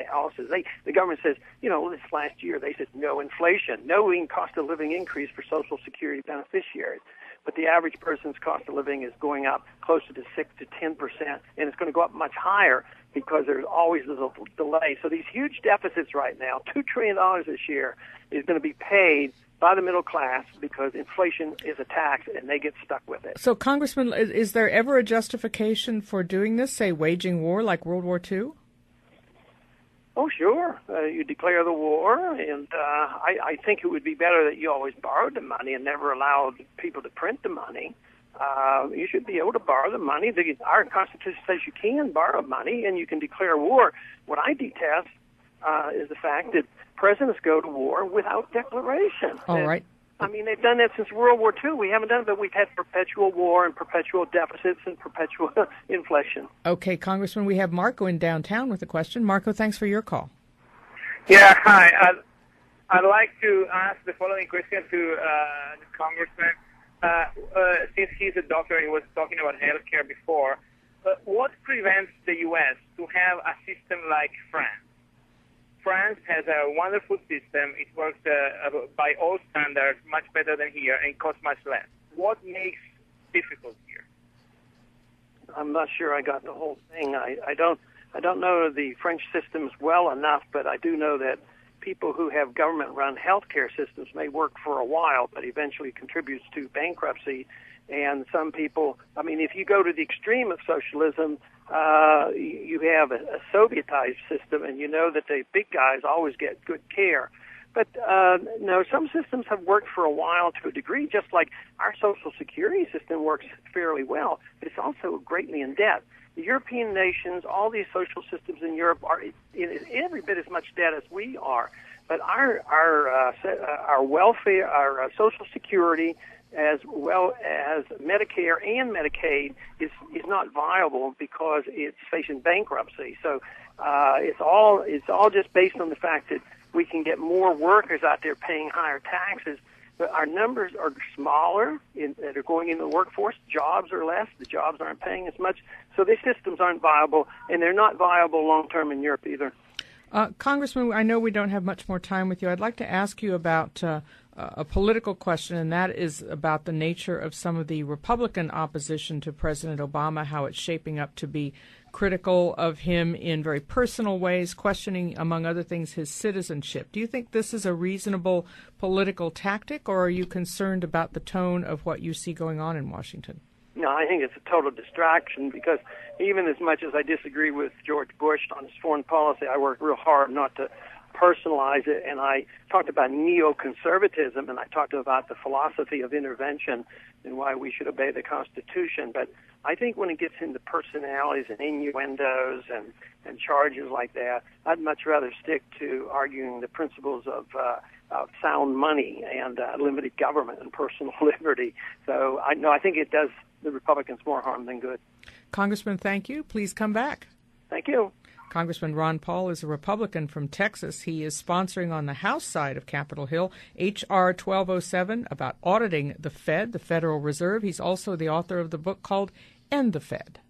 analysis. The government says, this last year they said no inflation, no cost of living increase for Social Security beneficiaries. But the average person's cost of living is going up closer to 6 to 10%, and it's going to go up much higher because there's always a delay. So these huge deficits right now, $2 trillion this year, is going to be paid by the middle class because inflation is a tax and they get stuck with it. So, Congressman, is there ever a justification for doing this, say waging war like World War II? Oh, sure. You declare the war, and I think it would be better that you always borrowed the money and never allowed people to print the money. You should be able to borrow the money. Our Constitution says you can borrow money and you can declare war. What I detest is the fact that presidents go to war without declaration. All right. I mean, they've done that since World War II. We haven't done it, but we've had perpetual war and perpetual deficits and perpetual inflation. Okay, Congressman, we have Marco in downtown with a question. Marco, thanks for your call. Yeah, hi. I'd like to ask the following question to the Congressman. Since he's a doctor and he was talking about health care before, what prevents the U.S. to have a system like France? France has a wonderful system. It works by all standards much better than here and costs much less. What makes difficult here? I'm not sure I got the whole thing. I don't know the French systems well enough, but I do know that people who have government-run healthcare systems may work for a while, but eventually contributes to bankruptcy. And some people, I mean, if you go to the extreme of socialism, you have a Sovietized system, and you know that the big guys always get good care. But no, some systems have worked for a while to a degree, just like our Social Security system works fairly well, but it's also greatly in debt. The European nations, all these social systems in Europe are in every bit as much debt as we are. But our welfare, our Social Security, as well as Medicare and Medicaid, is not viable because it's facing bankruptcy. So it's all just based on the fact that we can get more workers out there paying higher taxes, but our numbers are smaller that are going into the workforce. Jobs are less. The jobs aren't paying as much. So these systems aren't viable, and they're not viable long-term in Europe either. Congressman, I know we don't have much more time with you. I'd like to ask you about a political question, and that is about the nature of some of the Republican opposition to President Obama, how it's shaping up to be critical of him in very personal ways, questioning, among other things, his citizenship. Do you think this is a reasonable political tactic, or are you concerned about the tone of what you see going on in Washington? No, I think it's a total distraction because even as much as I disagree with George Bush on his foreign policy, I worked real hard not to personalize it, and I talked about neoconservatism, and I talked about the philosophy of intervention and why we should obey the Constitution. But I think when it gets into personalities and innuendos and charges like that, I'd much rather stick to arguing the principles of sound money and limited government and personal liberty. So I think it does the Republicans more harm than good. Congressman, thank you. Please come back. Thank you. Congressman Ron Paul is a Republican from Texas. He is sponsoring on the House side of Capitol Hill H.R. 1207 about auditing the Fed, the Federal Reserve. He's also the author of the book called End the Fed.